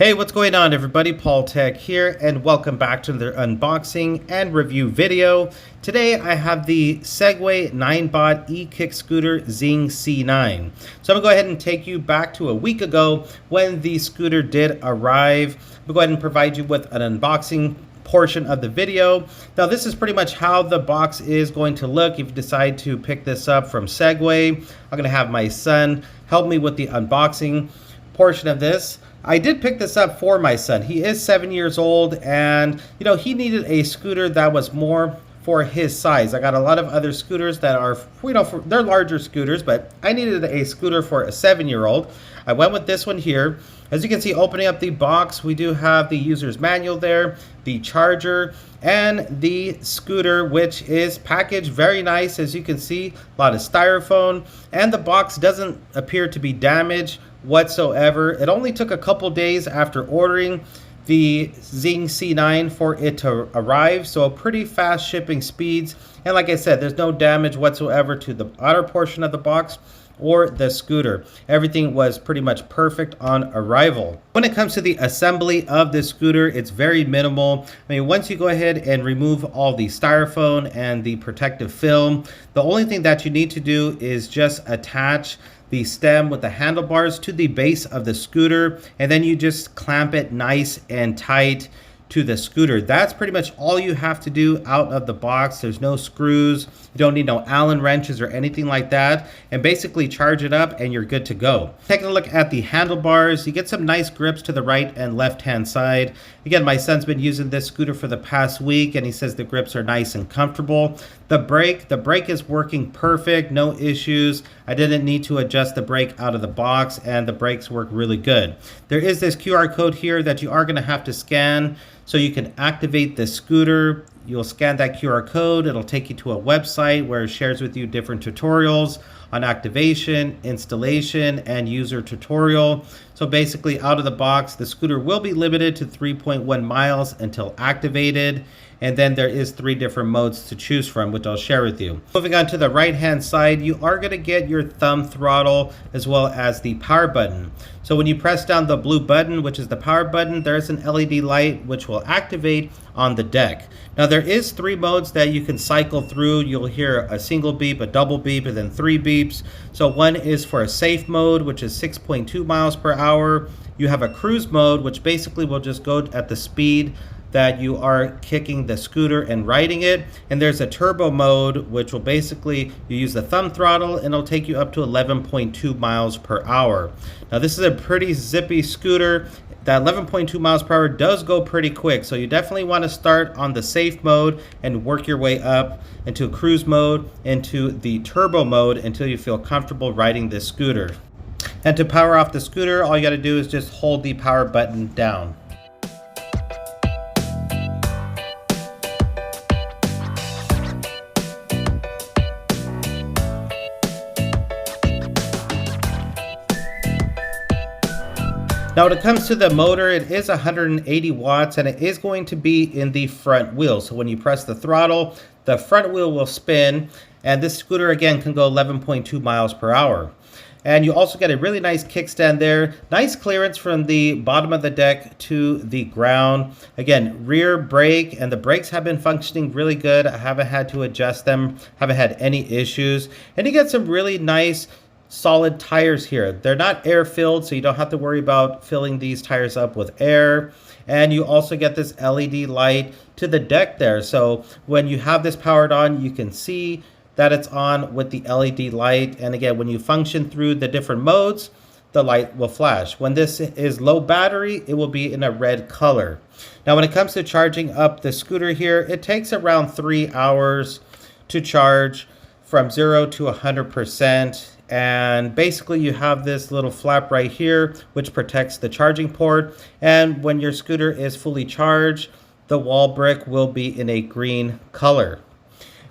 Hey, what's going on everybody? Paul Tech here, and welcome back to the unboxing and review video. Today I have the Segway Ninebot EKickScooter ZING C9. So I'm gonna go ahead and take you back to a week ago when the scooter did arrive. I'll go ahead and provide you with an unboxing portion of the video. Now this is pretty much how the box is going to look if you decide to pick this up from Segway. I'm gonna have my son help me with the unboxing portion of this. I did pick this up for my son. He is 7 years old, and he needed a scooter that was more for his size. I got a lot of other scooters that are, they're larger scooters, but I needed a scooter for a 7-year-old. I went with this one here. As you can see, opening up the box, we do have the user's manual there, the charger, and the scooter, which is packaged very nice. As you can see, a lot of styrofoam, and the box doesn't appear to be damaged whatsoever. It only took a couple days after ordering the ZING C9 for it to arrive, so pretty fast shipping speeds. And like I said, there's no damage whatsoever to the outer portion of the box or the scooter. Everything was pretty much perfect on arrival. When it comes to the assembly of this scooter, it's very minimal. I mean, once you go ahead and remove all the styrofoam and the protective film, the only thing that you need to do is just attach the stem with the handlebars to the base of the scooter, and then you just clamp it nice and tight to the scooter. That's pretty much all you have to do out of the box. There's no screws, you don't need no Allen wrenches or anything like that, and basically charge it up and you're good to go. Taking a look at the handlebars, you get some nice grips to the right and left hand side. Again, my son's been using this scooter for the past week and he says the grips are nice and comfortable. The brake is working perfect, no issues. I didn't need to adjust the brake out of the box, and the brakes work really good. There is this QR code here that you are going to have to scan so you can activate the scooter. You'll scan that QR code, it'll take you to a website where it shares with you different tutorials on activation, installation, and user tutorial. So basically, out of the box, the scooter will be limited to 3.1 miles until activated. And then there is 3 different modes to choose from, which I'll share with you. Moving on to the right hand side, you are going to get your thumb throttle as well as the power button. So when you press down the blue button, which is the power button, there's an LED light which will activate on the deck. Now there is 3 modes that you can cycle through. You'll hear a single beep, a double beep, and then 3 beeps. So one is for a safe mode, which is 6.2 miles per hour. You have a cruise mode, which basically will just go at the speed that you are kicking the scooter and riding it. And there's a turbo mode, which will basically, you use the thumb throttle and it'll take you up to 11.2 miles per hour. Now this is a pretty zippy scooter. That 11.2 miles per hour does go pretty quick, so you definitely want to start on the safe mode and work your way up into cruise mode, into the turbo mode, until you feel comfortable riding this scooter. And to power off the scooter, all you got to do is just hold the power button down. Now when it comes to the motor, it is 180 watts and it is going to be in the front wheel. So when you press the throttle, the front wheel will spin, and this scooter again can go 11.2 miles per hour. And you also get a really nice kickstand there. Nice clearance from the bottom of the deck to the ground. Again, rear brake, and the brakes have been functioning really good. I haven't had to adjust them, haven't had any issues. And you get some really nice solid tires here. They're not air filled, so you don't have to worry about filling these tires up with air. And you also get this LED light to the deck there. So when you have this powered on, you can see that it's on with the LED light. And again, when you function through the different modes, the light will flash. When this is low battery, it will be in a red color. Now, when it comes to charging up the scooter here, it takes around 3 hours to charge from 0 to 100%. And basically you have this little flap right here which protects the charging port, and when your scooter is fully charged, the wall brick will be in a green color.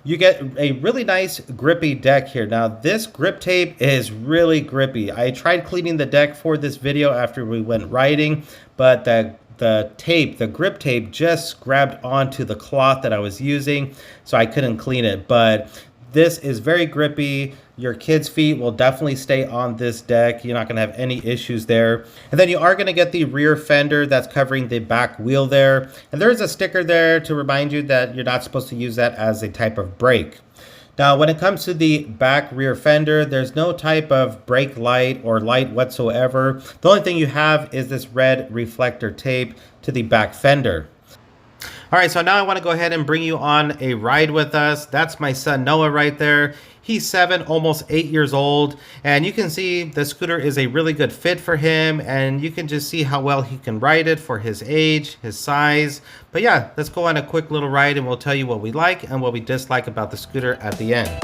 You get a really nice grippy deck here. Now this grip tape is really grippy. I tried cleaning the deck for this video after we went riding, but the grip tape just grabbed onto the cloth that I was using, so I couldn't clean it. But This is very grippy. Your kids' feet will definitely stay on this deck. You're not going to have any issues there. And then you are going to get the rear fender that's covering the back wheel there. And there is a sticker there to remind you that you're not supposed to use that as a type of brake. Now, when it comes to the back rear fender, there's no type of brake light or light whatsoever. The only thing you have is this red reflector tape to the back fender. All right, so now I want to go ahead and bring you on a ride with us. That's my son Noah right there. He's 7, almost 8 years old, and you can see the scooter is a really good fit for him, and you can just see how well he can ride it for his age, his size. But yeah, let's go on a quick little ride and we'll tell you what we like and what we dislike about the scooter at the end.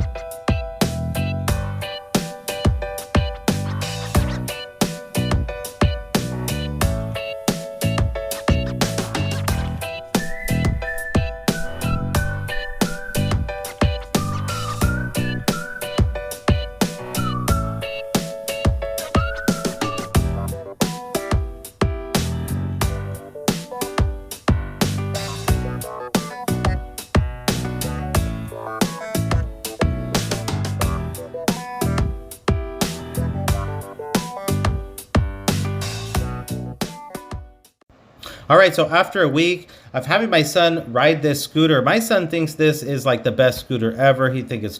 All right, so after a week of having my son ride this scooter, my son thinks this is like the best scooter ever. He thinks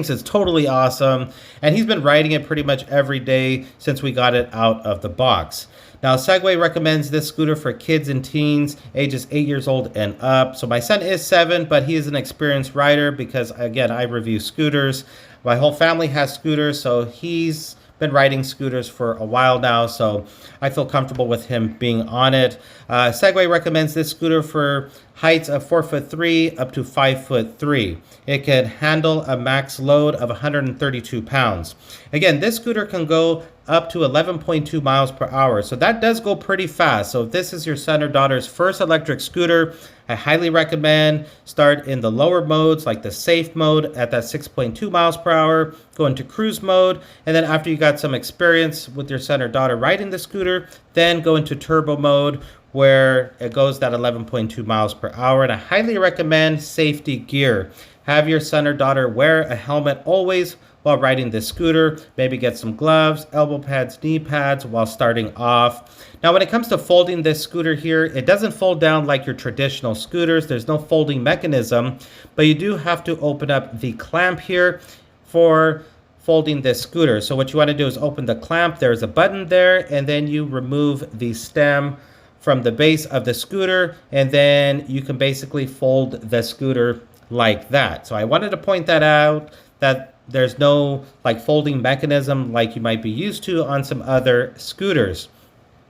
it's totally awesome, and he's been riding it pretty much every day since we got it out of the box. Now, Segway recommends this scooter for kids and teens, ages 8 years old and up. So my son is 7, but he is an experienced rider because, again, I review scooters. My whole family has scooters, so he's been riding scooters for a while now, so I feel comfortable with him being on it. Segway recommends this scooter for heights of 4'3" up to 5'3". It can handle a max load of 132 pounds. Again, this scooter can go up to 11.2 miles per hour, so that does go pretty fast. So if this is your son or daughter's first electric scooter, I highly recommend start in the lower modes like the safe mode at that 6.2 miles per hour, go into cruise mode, and then after you got some experience with your son or daughter riding the scooter, then go into turbo mode where it goes that 11.2 miles per hour. And I highly recommend safety gear. Have your son or daughter wear a helmet always while riding this scooter. Maybe get some gloves, elbow pads, knee pads while starting off. Now, when it comes to folding this scooter here, it doesn't fold down like your traditional scooters. There's no folding mechanism, but you do have to open up the clamp here for folding this scooter. So what you want to do is open the clamp. There's a button there, and then you remove the stem from the base of the scooter, and then you can basically fold the scooter like that. So I wanted to point that out, that there's no like folding mechanism like you might be used to on some other scooters.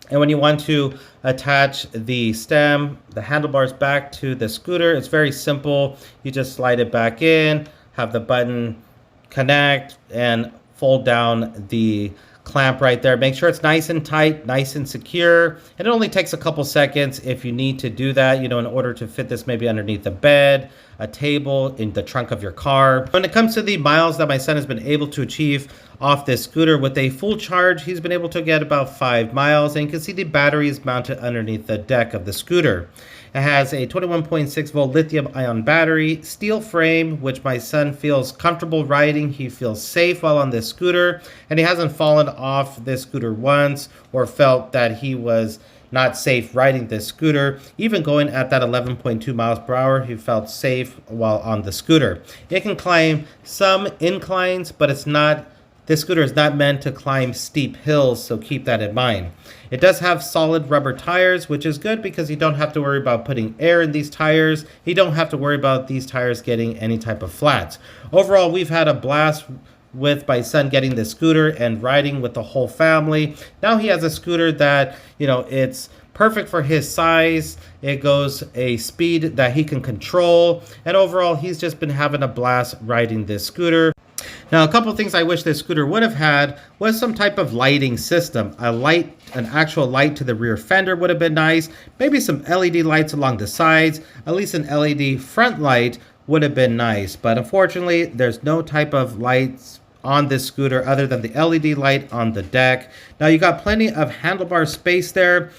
And when you want to attach the stem, the handlebars back to the scooter, it's very simple. You just slide it back in, have the button connect, and fold down the clamp right there. Make sure it's nice and tight, nice and secure. And it only takes a couple seconds if you need to do that, in order to fit this maybe underneath the bed, a table, in the trunk of your car. When it comes to the miles that my son has been able to achieve off this scooter with a full charge, he's been able to get about 5 miles, and you can see the battery is mounted underneath the deck of the scooter. It has a 21.6 volt lithium ion battery, steel frame, which my son feels comfortable riding. He feels safe while on this scooter, and he hasn't fallen off this scooter once or felt that he was not safe riding this scooter. Even going at that 11.2 miles per hour, he felt safe while on the scooter. It can climb some inclines, but this scooter is not meant to climb steep hills, so keep that in mind. It does have solid rubber tires, which is good because you don't have to worry about putting air in these tires. You don't have to worry about these tires getting any type of flats. Overall, we've had a blast with my son getting the scooter and riding with the whole family. Now he has a scooter that, it's perfect for his size. It goes a speed that he can control. And overall, he's just been having a blast riding this scooter. Now, a couple things I wish this scooter would have had was some type of lighting system. An actual light to the rear fender would have been nice. Maybe some LED lights along the sides. At least an LED front light would have been nice. But unfortunately, there's no type of lights on this scooter other than the LED light on the deck. Now, you got plenty of handlebar space there.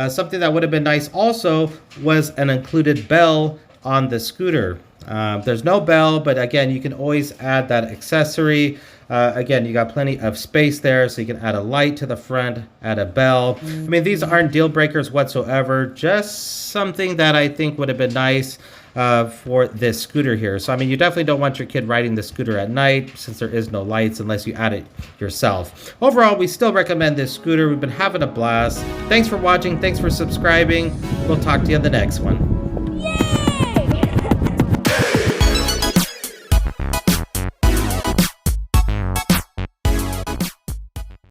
Something that would have been nice also was an included bell on the scooter. There's no bell, but again, you can always add that accessory. Again, you got plenty of space there, so you can add a light to the front, add a bell. I mean, these aren't deal breakers whatsoever, just something that I think would have been nice for this scooter here. So, I mean, you definitely don't want your kid riding the scooter at night since there is no lights unless you add it yourself. Overall, we still recommend this scooter. We've been having a blast. Thanks for watching. Thanks for subscribing. We'll talk to you in the next one.